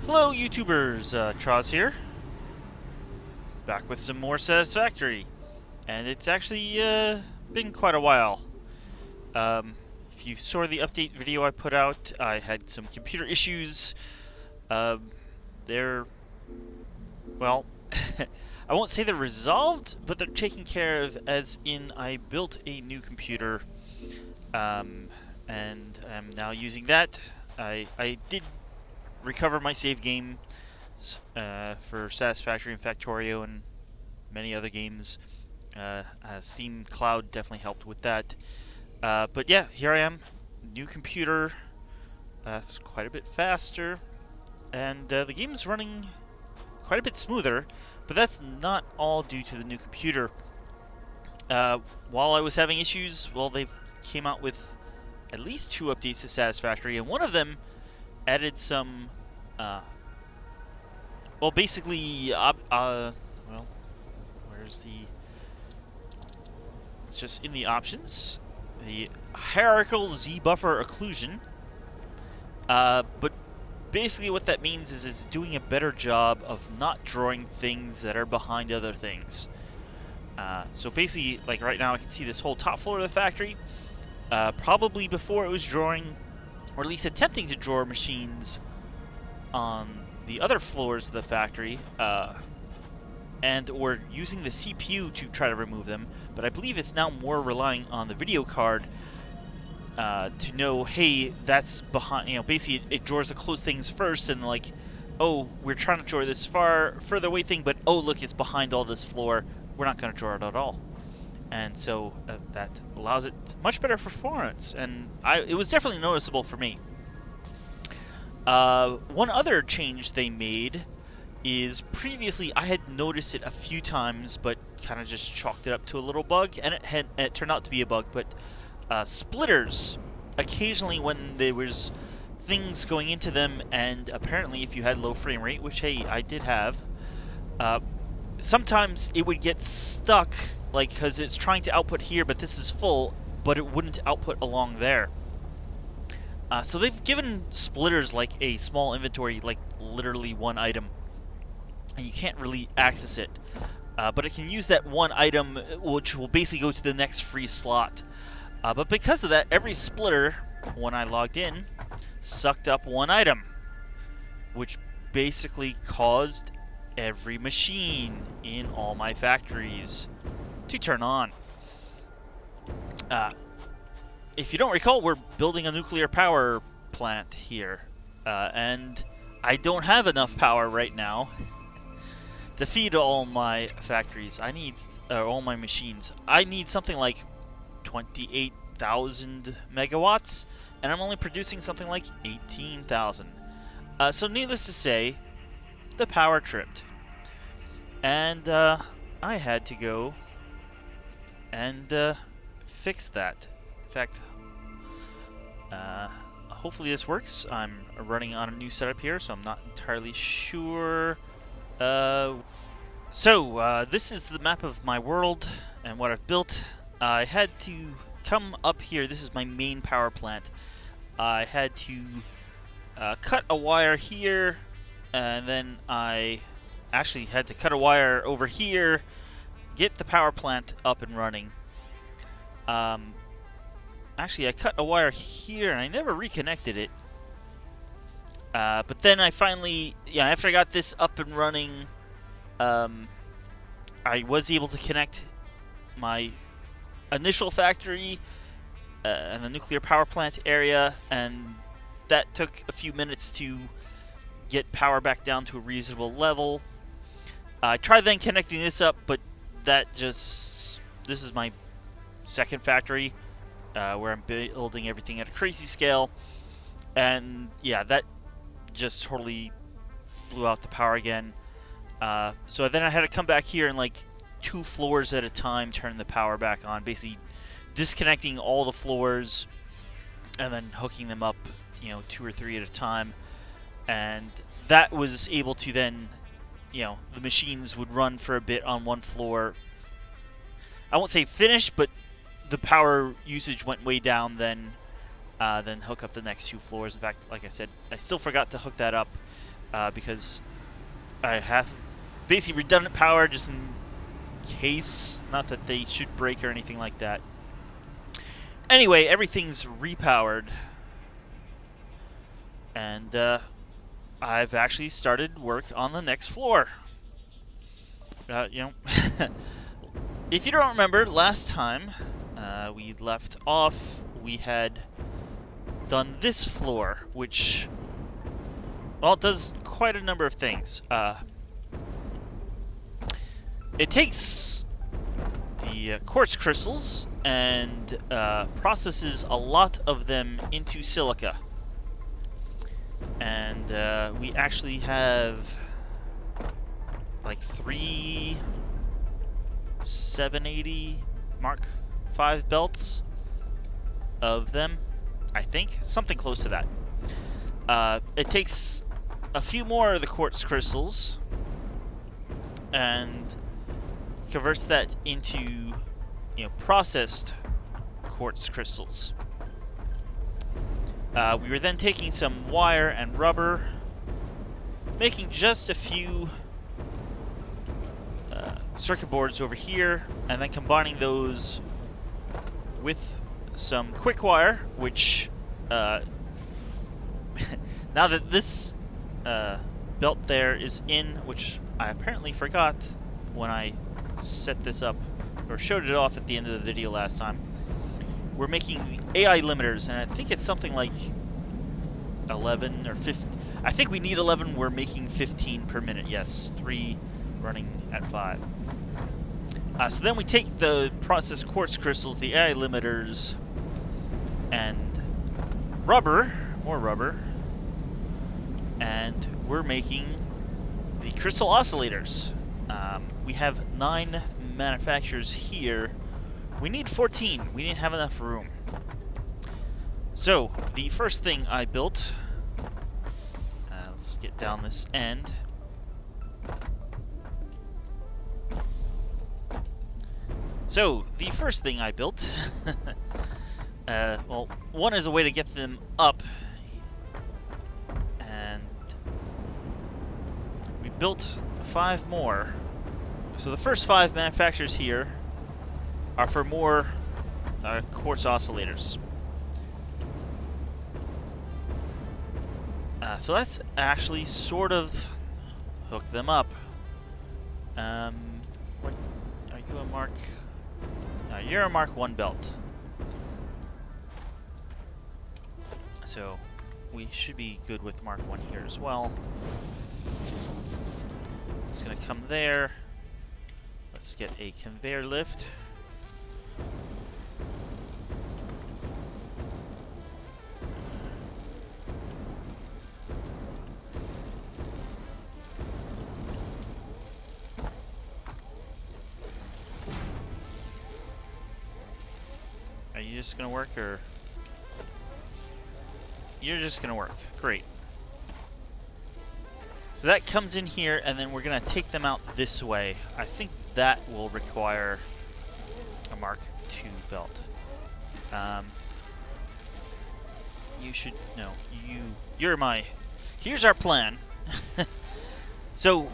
Hello YouTubers, Troz here, back with some more Satisfactory, and it's actually been quite a while. Um, if you saw the update video I put out, I had some computer issues. Um, they're, well, I won't say they're resolved, but they're taken care of, as in I built a new computer, and I'm now using that. I did recover my save game for Satisfactory and Factorio and many other games. Steam Cloud definitely helped with that. But yeah, here I am, new computer. It's quite a bit faster, and the game is running quite a bit smoother. But that's not all due to the new computer. While I was having issues, well, they came out with at least 2 updates to Satisfactory, and one of them added some well, basically, well, where's the... It's just in the options. The hierarchical Z-buffer occlusion. But basically what that means is it's doing a better job of not drawing things that are behind other things. So basically, like right now, I can see this whole top floor of the factory. Probably before it was drawing, or at least attempting to draw machines on the other floors of the factory, and or using the CPU to try to remove them, but I believe it's now more relying on the video card to know, hey, that's behind, you know, basically it draws the close things first, and like, oh, we're trying to draw this further away thing, but oh, look, it's behind all this floor, we're not going to draw it at all. And so that allows it much better performance, and it was definitely noticeable for me. One other change they made is previously I had noticed it a few times, but kind of just chalked it up to a little bug, and it turned out to be a bug. But splitters, occasionally when there was things going into them, and apparently if you had low frame rate, which hey, I did have, sometimes it would get stuck, like because it's trying to output here, but this is full, but it wouldn't output along there. So they've given splitters like a small inventory, like literally one item, and you can't really access it. But it can use that one item, which will basically go to the next free slot. But because of that, every splitter, when I logged in, sucked up one item, which basically caused every machine in all my factories to turn on. If you don't recall, we're building a nuclear power plant here, and I don't have enough power right now to feed all my factories. I need, all my machines. I need something like 28,000 megawatts, and I'm only producing something like 18,000. So needless to say, the power tripped. And I had to go and fix that. In fact, hopefully this works. I'm running on a new setup here, so I'm not entirely sure. This is the map of my world and what I've built. I had to come up here. This is my main power plant. I had to cut a wire here, and then I actually had to cut a wire over here, get the power plant up and running. Actually, I cut a wire here, and I never reconnected it. But then I finally, after I got this up and running, I was able to connect my initial factory and the nuclear power plant area, and that took a few minutes to get power back down to a reasonable level. I tried then connecting this up, but this is my second factory, where I'm building everything at a crazy scale, and yeah, that just totally blew out the power again. So then I had to come back here and like 2 floors at a time turn the power back on, basically disconnecting all the floors and then hooking them up, 2 or 3 at a time. And that was able to then, the machines would run for a bit on one floor. I won't say finish, but the power usage went way down, then hook up the next 2 floors. In fact, like I said, I still forgot to hook that up. because I have basically redundant power just in case. Not that they should break or anything like that. Anyway, everything's repowered. And I've actually started work on the next floor. If you don't remember, last time we left off, we had done this floor, which, well, it does quite a number of things. It takes the quartz crystals and processes a lot of them into silica. And we actually have like 3 780 Mark V belts of them, I think. Something close to that. It takes a few more of the quartz crystals and converts that into, processed quartz crystals. We were then taking some wire and rubber, making just a few circuit boards over here, and then combining those with some quickwire, which, now that this belt there is in, which I apparently forgot when I set this up, or showed it off at the end of the video last time, we're making AI limiters, and I think it's something like 11 or 15. I think we need 11. We're making 15 per minute. Yes, 3 running at 5. So then we take the processed quartz crystals, the AI limiters, and rubber, more rubber, and we're making the crystal oscillators. We have 9 manufacturers here. We need 14. We didn't have enough room. So, the first thing I built, let's get down this end. So, the first thing I built, well, one is a way to get them up, and we built 5 more. So the first 5 manufacturers here are for more quartz oscillators. So let's actually sort of hook them up. What are you a Mark? You're a Mark 1 belt. So we should be good with Mark 1 here as well. It's gonna come there. Let's get a conveyor lift. Are you just gonna work, or? You're just gonna work. Great. So that comes in here, and then we're gonna take them out this way. I think that will require a Mark II belt. You should no. You're my. Here's our plan. So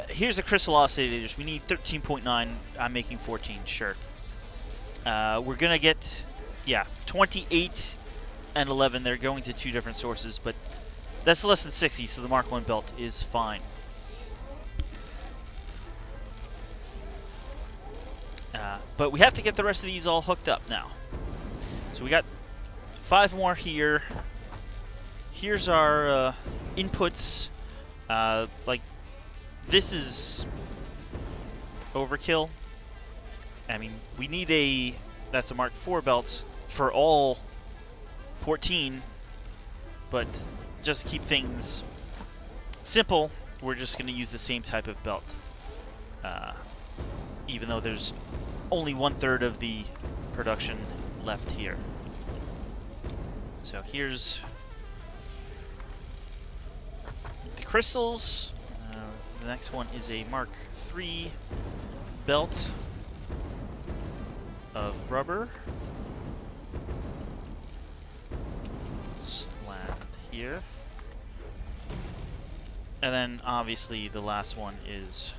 here's the crystal oscillators. We need 13.9. I'm making 14. Sure. We're gonna get 28 and 11. They're going to 2 different sources, but that's less than 60, so the Mark 1 belt is fine. But we have to get the rest of these all hooked up now. So we got 5 more here. Here's our inputs. Like, this is overkill. I mean, we need that's a Mark IV belt for all 14, but just to keep things simple, we're just going to use the same type of belt. Even though there's only 1/3 of the production left here. So here's the crystals. The next one is a Mark III belt of rubber. Let's land here. And then obviously the last one is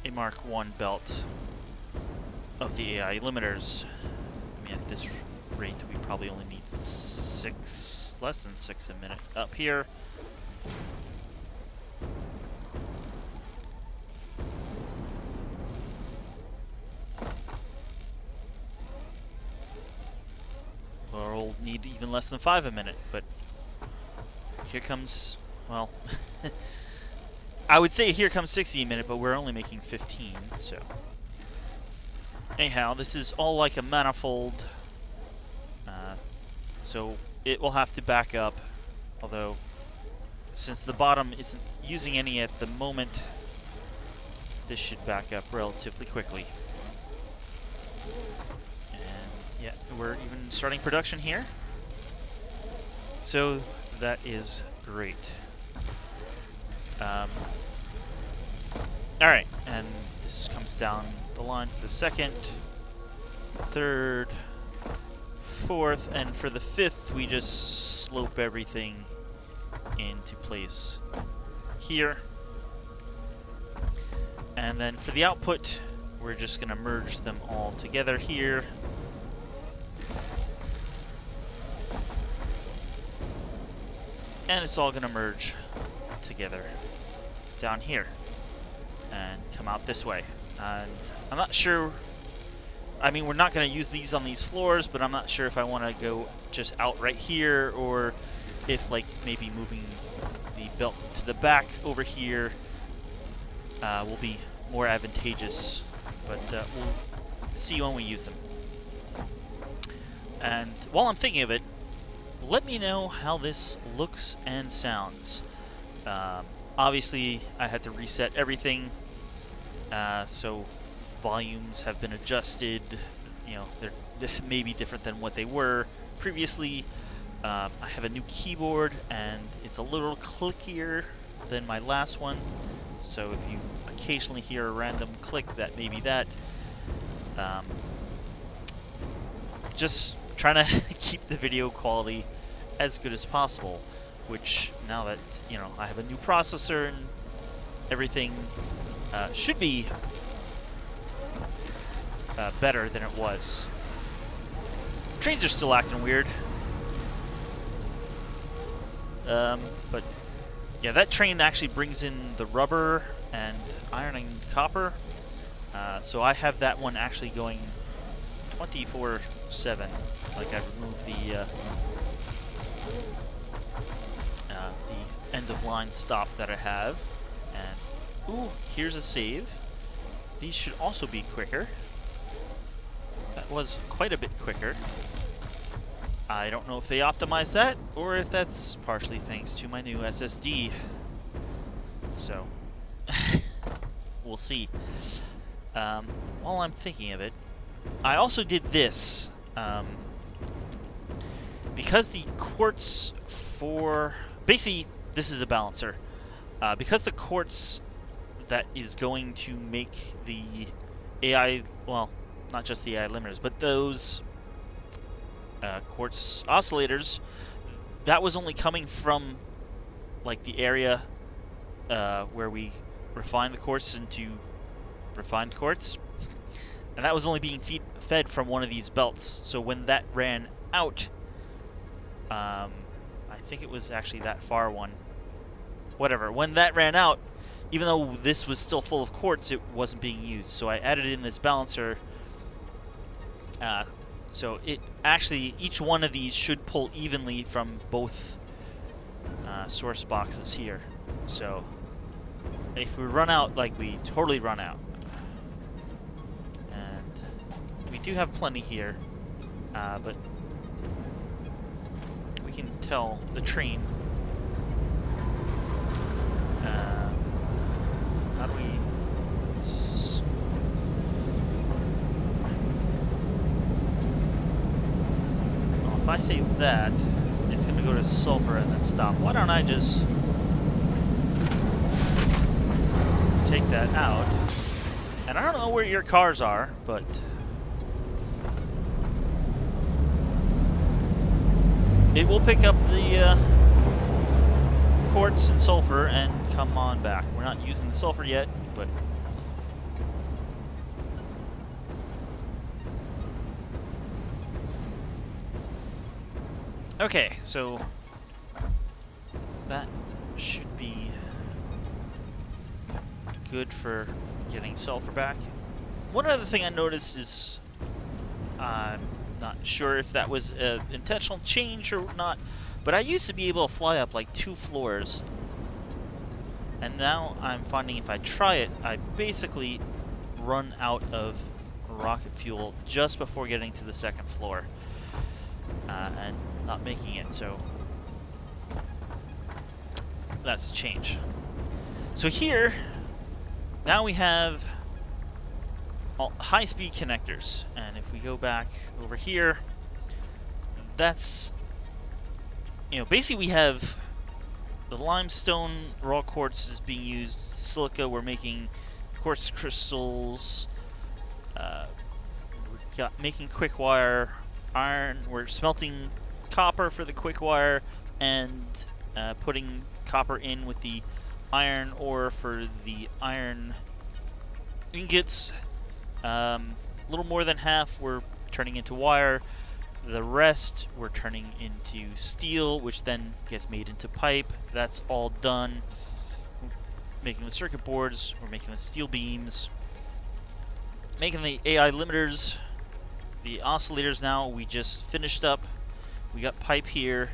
a Mark I belt of the AI limiters. I mean, at this rate, we probably only need less than 6 a minute up here. Or we'll need even less than 5 a minute, but here comes, well, I would say here comes 60 a minute, but we're only making 15, so. Anyhow, this is all like a manifold, so it will have to back up, although since the bottom isn't using any at the moment, this should back up relatively quickly. And yeah, we're even starting production here, so that is great. Alright, and this comes down the line for the second, third, fourth, and for the fifth we just slope everything into place here. And then for the output, we're just going to merge them all together here. And it's all going to merge together down here and come out this way. And I'm not sure, I mean, we're not going to use these on these floors, but I'm not sure if I want to go just out right here, or if like maybe moving the belt to the back over here will be more advantageous, but we'll see when we use them. And while I'm thinking of it, let me know how this looks and sounds. Obviously, I had to reset everything, so volumes have been adjusted. You know, they're maybe different than what they were previously. I have a new keyboard, and it's a little clickier than my last one. So if you occasionally hear a random click, that may be that. Just trying to keep the video quality as good as possible, which now that, you know, I have a new processor and everything, should be better than it was. Trains are still acting weird. But yeah, that train actually brings in the rubber and iron and copper. So I have that one actually going 24/7. Like, I removed the end of line stop that I have. And ooh, here's a save. These should also be quicker. That was quite a bit quicker. I don't know if they optimized that, or if that's partially thanks to my new SSD. So, we'll see. While I'm thinking of it, I also did this. Because the quartz for... Basically, this is a balancer. Because the quartz that is going to make the AI... Well, not just the AI limiters, but those... quartz oscillators, that was only coming from like the area where we refine the quartz into refined quartz, and that was only being fed from one of these belts. So when that ran out, I think it was actually that far one, whatever, when that ran out, even though this was still full of quartz, it wasn't being used. So I added in this balancer. So it actually, each one of these should pull evenly from both source boxes here. So if we run out, like we totally run out, and we do have plenty here, but we can tell the train. How do we? If I say that, it's going to go to sulfur and then stop. Why don't I just take that out? And I don't know where your cars are, but it will pick up the quartz and sulfur and come on back. We're not using the sulfur yet, but... Okay, so that should be good for getting sulfur back. One other thing I noticed is I'm not sure if that was an intentional change or not, but I used to be able to fly up like 2 floors, and now I'm finding if I try it, I basically run out of rocket fuel just before getting to the 2nd floor, and not making it, so that's a change. So here, now we have high-speed connectors, and if we go back over here, that's, you know, basically we have the limestone raw quartz is being used, silica, we're making quartz crystals, making quickwire, iron, we're smelting copper for the quickwire, and putting copper in with the iron ore for the iron ingots. A little more than half we're turning into wire. The rest we're turning into steel, which then gets made into pipe. That's all done. Making the circuit boards, we're making the steel beams, making the AI limiters, the oscillators now we just finished up. We got pipe here.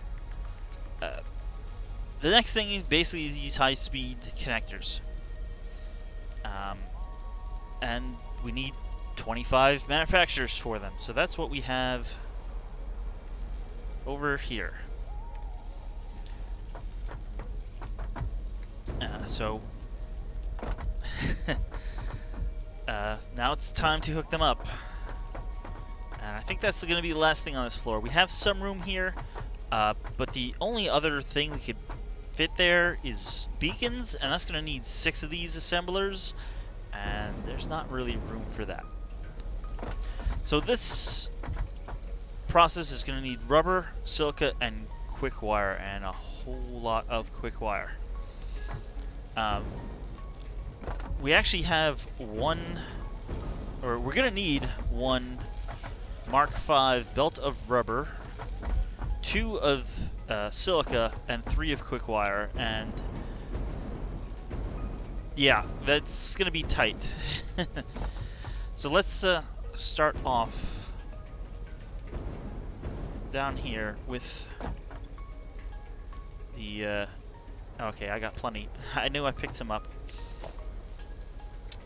The next thing is basically these high-speed connectors. And we need 25 manufacturers for them. So that's what we have over here. Now it's time to hook them up. And I think that's going to be the last thing on this floor. We have some room here, but the only other thing we could fit there is beacons, and that's going to need 6 of these assemblers, and there's not really room for that. So this process is going to need rubber, silica, and quickwire, and a whole lot of quickwire. We actually have we're going to need 1 Mark V belt of rubber, 2 of silica, and 3 of quickwire, and yeah, that's going to be tight. So let's start off down here with the okay, I got plenty. I knew I picked some up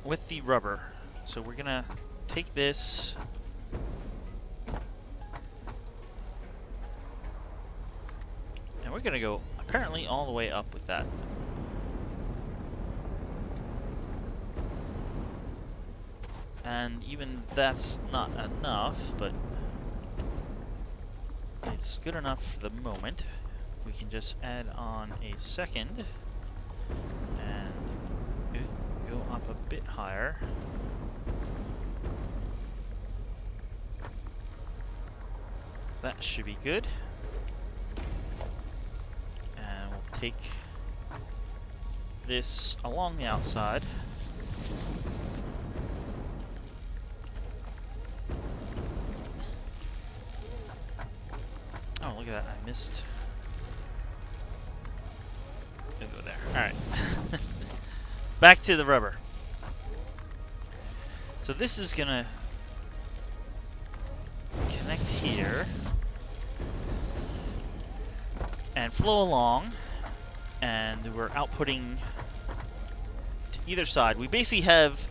with the rubber. So we're gonna take this and we're gonna go apparently all the way up with that. And even that's not enough, but it's good enough for the moment. We can just add on a second and go up a bit higher. That should be good. And we'll take this along the outside. Oh, look at that. I missed. Go there. Alright. Back to the rubber. So this is going to connect here and flow along, and we're outputting to either side. We basically have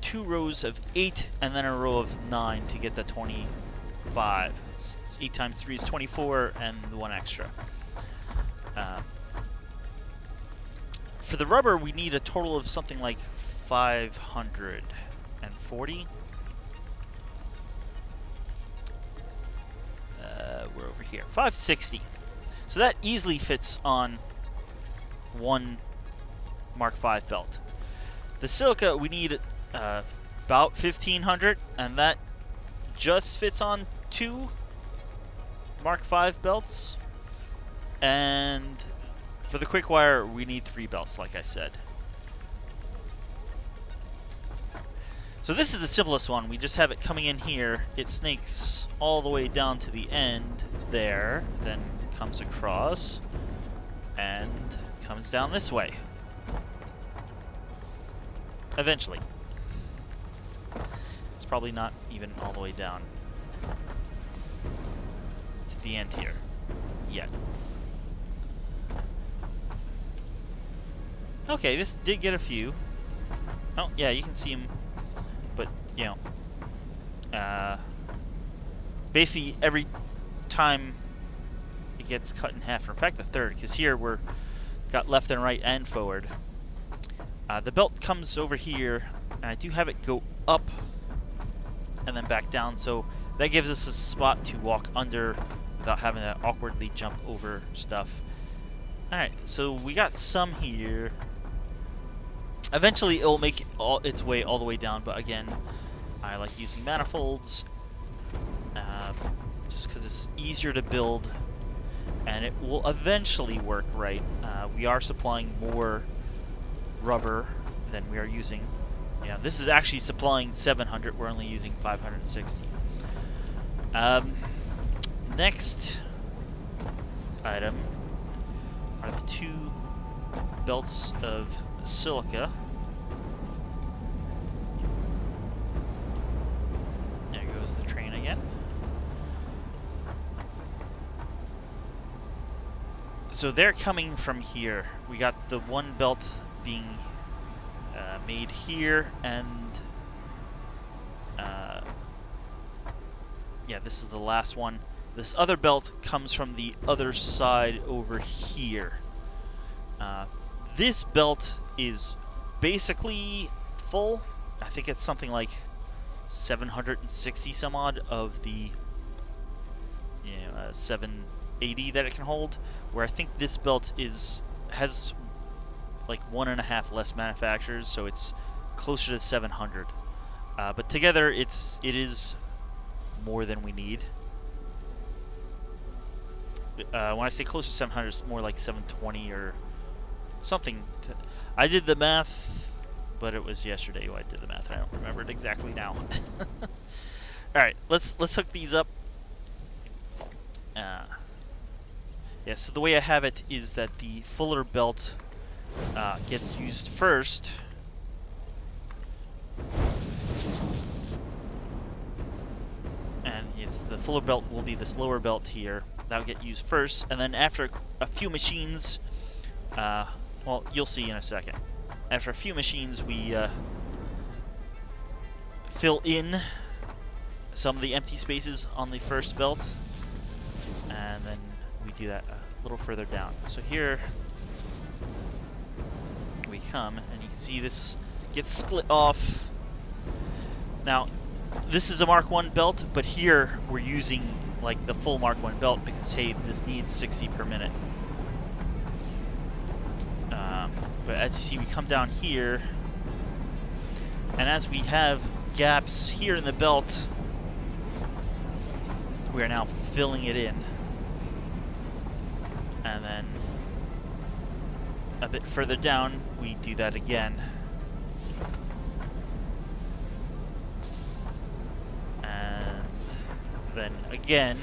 2 rows of 8 and then a row of 9 to get the 25. It's 8 times 3 is 24, and 1 extra. For the rubber, we need a total of something like 540. We're over here. 560. So that easily fits on 1 Mark V belt. The silica, we need about 1,500, and that just fits on 2 Mark V belts. And For the quick wire, we need 3 belts, like I said. So this is the simplest one. We just have it coming in here. It snakes all the way down to the end there, then comes across, and comes down this way. Eventually. It's probably not even all the way down to the end here yet. Okay, this did get a few. Oh, yeah, you can see them. But, you know, basically every time it gets cut in half, or in fact the third, because here we're got left and right and forward. The belt comes over here, and I do have it go up and then back down, so that gives us a spot to walk under without having to awkwardly jump over stuff. Alright, so we got some here. Eventually it'll make its way all the way down, but again, I like using manifolds just because it's easier to build, and it will eventually work right. We are supplying more rubber than we are using. Yeah, this is actually supplying 700. We're only using 560. Next item are the 2 belts of silica. There goes the train again. So they're coming from here. We got the 1 belt being made here, and yeah, this is the last one. This other belt comes from the other side over here. This belt is basically full. I think it's something like 760 some odd of the 780 that it can hold, where I think this belt has like 1.5 less manufacturers, so it's closer to 700. But together it is more than we need. When I say close to 700, it's more like 720 or something. I did the math, but it was yesterday when I did the math. I don't remember it exactly now. All right, let's hook these up. Yeah, so the way I have it is that the fuller belt gets used first. And yes, the fuller belt will be this lower belt here. That'll get used first, and then after a few machines, well, you'll see in a second. After a few machines, we fill in some of the empty spaces on the first belt, and then we do that a little further down. So here we come, and you can see this gets split off. Now, this is a Mark 1 belt, but here we're using like the full Mark 1 belt because, hey, this needs 60 per minute. But as you see, we come down here, and as we have gaps here in the belt, we are now filling it in. And then a bit further down, we do that again. And then again.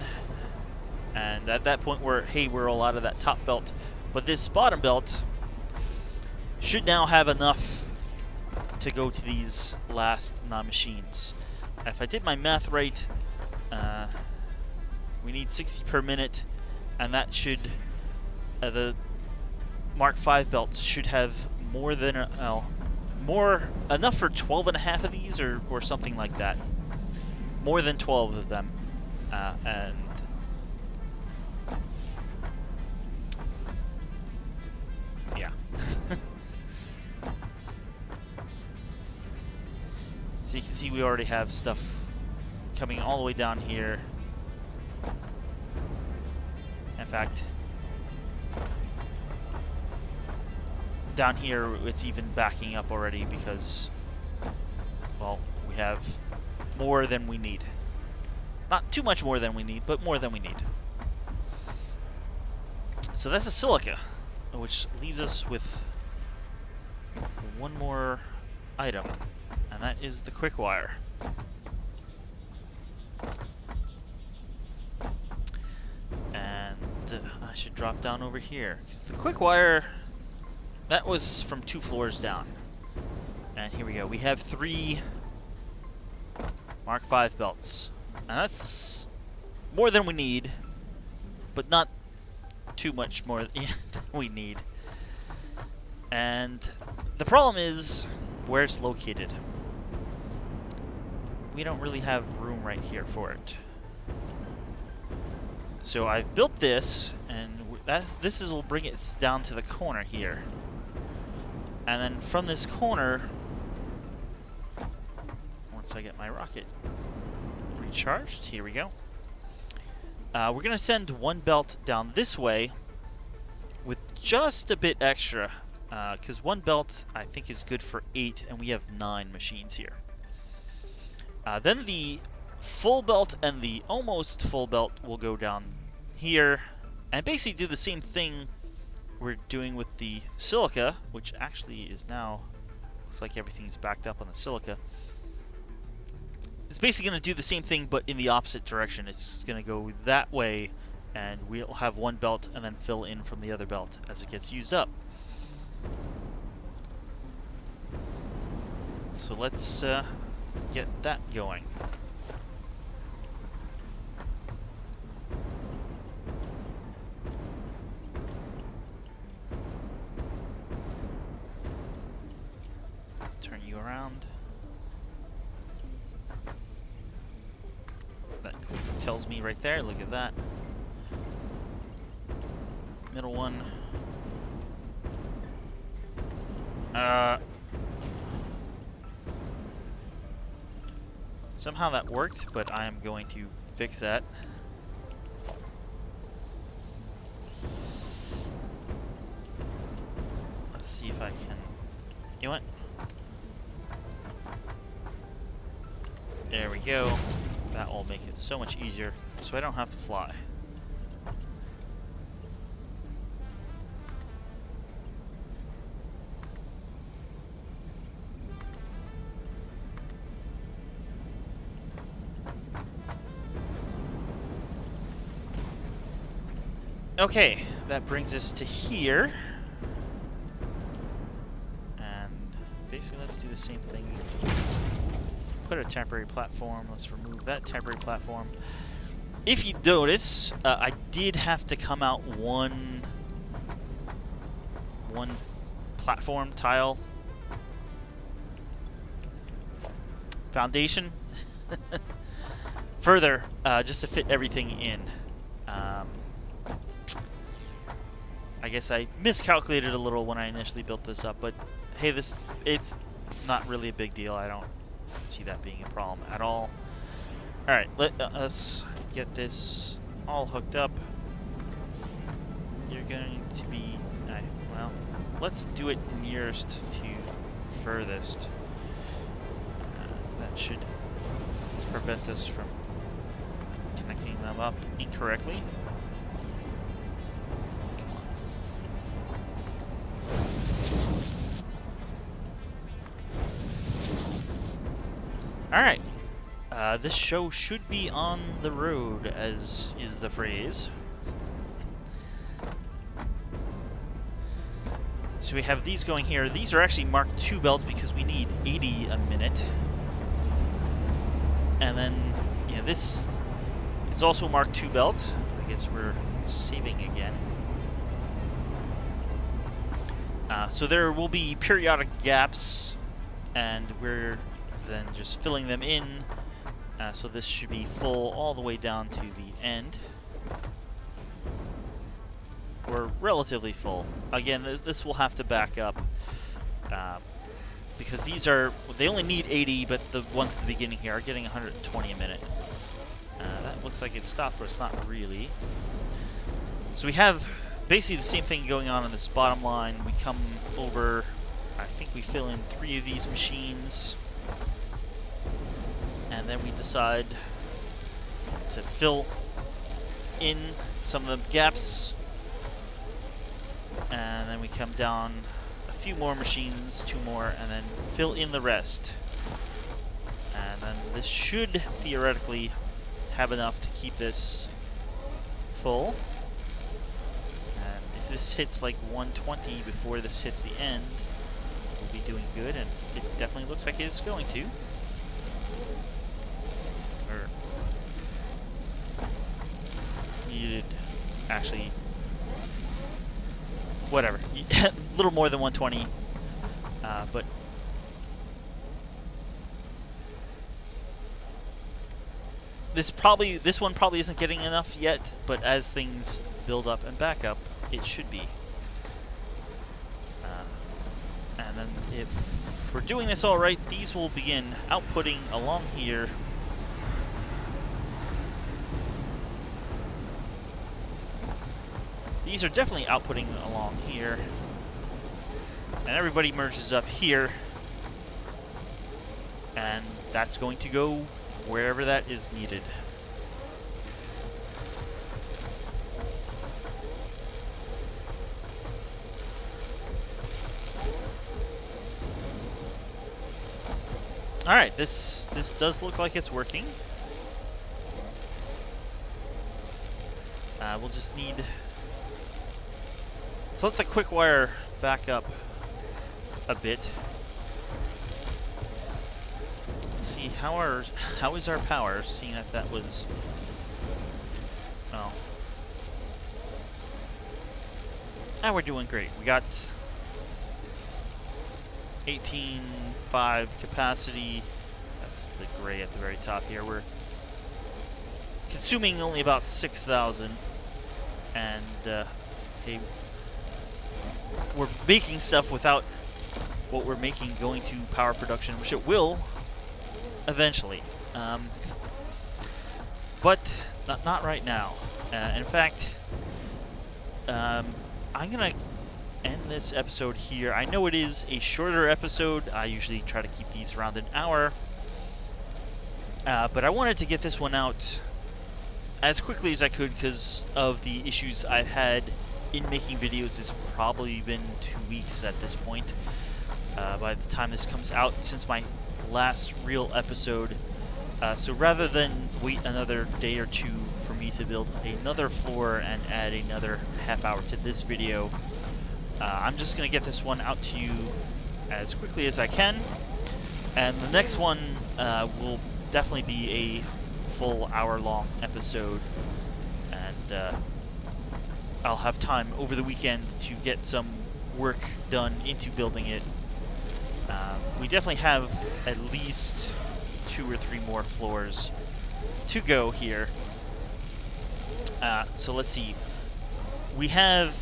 And at that point, we're all out of that top belt. But this bottom belt should now have enough to go to these last machines. If I did my math right, we need 60 per minute, and that should the Mark 5 belt should have more than enough for 12 and a half of these, or something like that. More than 12 of them, and yeah. So you can see we already have stuff coming all the way down here. In fact, down here it's even backing up already because, well, we have more than we need. Not too much more than we need, but more than we need. So that's a silica. which leaves us with one more item, and that is the quickwire. And I should drop down over here, because the quickwire, that was from 2 floors down. And here we go. We have 3 Mark V belts. And that's more than we need, but not too much more than we need. And the problem is where it's located. We don't really have room right here for it. So I've built this, and this will bring it down to the corner here. And then from this corner, once I get my rocket recharged, here we go. We're going to send 1 belt down this way with just a bit extra, because 1 belt I think is good for 8, and we have 9 machines here. Then the full belt and the almost full belt will go down here, and basically do the same thing we're doing with the silica, which actually is now, looks like everything's backed up on the silica. It's basically going to do the same thing, but in the opposite direction. It's going to go that way, and we'll have 1 belt and then fill in from the other belt as it gets used up. So let's get that going. Let's turn you around. That tells me right there, look at that. Middle one. Somehow that worked, but I am going to fix that. Let's see if I can. You know what? There we go. That will make it so much easier, so I don't have to fly. Okay, that brings us to here. And basically let's do the same thing. Put a temporary platform. Let's remove that temporary platform. If you notice, I did have to come out one platform tile foundation further, just to fit everything in. I guess I miscalculated a little when I initially built this up, but hey, it's not really a big deal. I don't see that being a problem at all. Alright, let us get this all hooked up. You're going to be... well, let's do it nearest to furthest. That should prevent us from connecting them up incorrectly. Alright, this show should be on the road, as is the phrase. So we have these going here. These are actually Mark II belts because we need 80 a minute. And then, yeah, this is also Mark II belt. I guess we're saving again. So there will be periodic gaps, and we're then just filling them in. So this should be full all the way down to the end. Or relatively full. Again, this will have to back up because they only need 80, but the ones at the beginning here are getting 120 a minute. That looks like it's stopped, but it's not really. So we have basically the same thing going on this bottom line. We come over, I think we fill in 3 of these machines. And then we decide to fill in some of the gaps. And then we come down a few more machines, 2 more, and then fill in the rest. And then this should theoretically have enough to keep this full. And if this hits like 120 before this hits the end, we'll be doing good, and it definitely looks like it's going to. Or needed, actually, whatever, a little more than 120, but this one probably isn't getting enough yet, but as things build up and back up, it should be. And then if we're doing this all right, these will begin outputting along here. These are definitely outputting along here. And everybody merges up here. And that's going to go wherever that is needed. Alright, this does look like it's working. We'll just need... So let the quickwire back up a bit. Let's see, how is our power, seeing that that was... Oh. Ah, we're doing great. We got 18.5 capacity. That's the gray at the very top here. We're consuming only about 6,000. And, hey, we're making stuff without what we're making going to power production, which it will eventually. But not right now. In fact, I'm going to end this episode here. I know it is a shorter episode. I usually try to keep these around an hour. But I wanted to get this one out as quickly as I could because of the issues I've had in making videos. It's probably been 2 weeks at this point by the time this comes out since my last real episode. So rather than wait another day or two for me to build another floor and add another half hour to this video, I'm just going to get this one out to you as quickly as I can. And the next one will definitely be a full hour-long episode. And I'll have time over the weekend to get some work done into building it. We definitely have at least 2 or 3 more floors to go here. So let's see. We have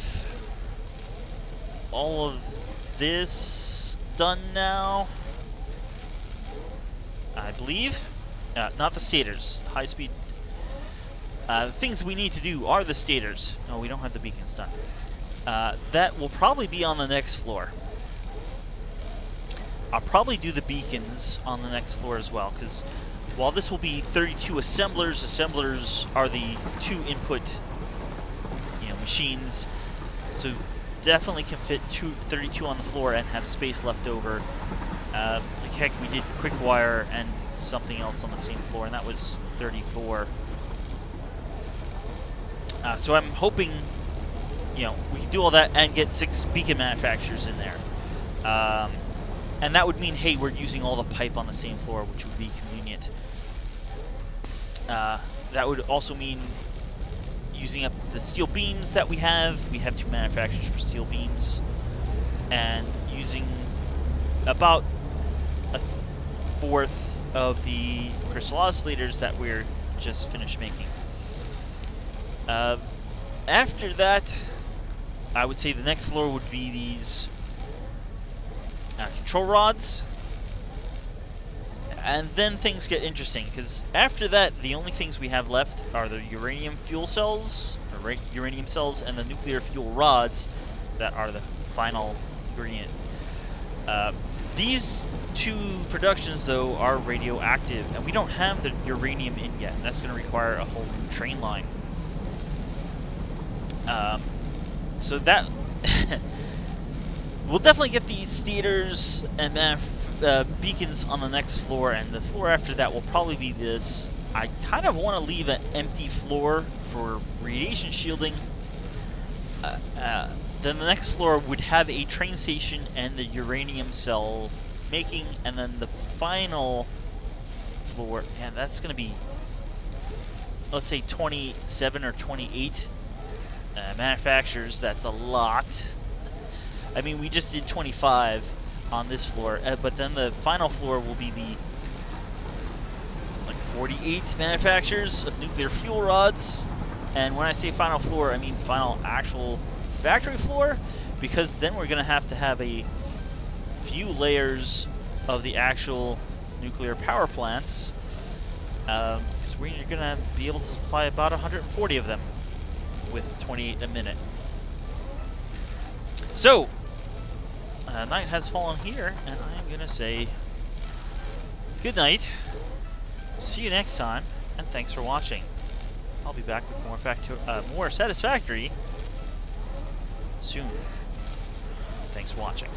all of this done now, I believe. Not the stators. High speed. The things we need to do are the stators. No, we don't have the beacons done. That will probably be on the next floor. I'll probably do the beacons on the next floor as well, because while this will be 32 assemblers, assemblers are the 2 input, machines. So definitely can fit 32 on the floor and have space left over. Like heck, we did quickwire and something else on the same floor, and that was 34. So I'm hoping, we can do all that and get 6 beacon manufacturers in there. And that would mean, hey, we're using all the pipe on the same floor, which would be convenient. That would also mean using up the steel beams that we have. We have 2 manufacturers for steel beams. And using about 1/4 of the crystal oscillators that we're just finished making. After that, I would say the next floor would be these control rods. And then things get interesting, because after that, the only things we have left are the uranium fuel cells, or uranium cells, and the nuclear fuel rods that are the final ingredient. These 2 productions, though, are radioactive, and we don't have the uranium in yet, and that's going to require a whole new train line. So that we'll definitely get these stators and beacons on the next floor, and the floor after that will probably be this. I kind of want to leave an empty floor for radiation shielding. Then the next floor would have a train station and the uranium cell making, and then the final floor, and that's going to be, let's say 27 or 28 manufacturers. That's a lot. I mean, we just did 25 on this floor, but then the final floor will be the 48 manufacturers of nuclear fuel rods. And when I say final floor, I mean final actual factory floor, because then we're going to have a few layers of the actual nuclear power plants, because we're going to be able to supply about 140 of them with 28 a minute. So, night has fallen here, and I am going to say good night, see you next time, and thanks for watching. I'll be back with more Satisfactory soon. Thanks for watching.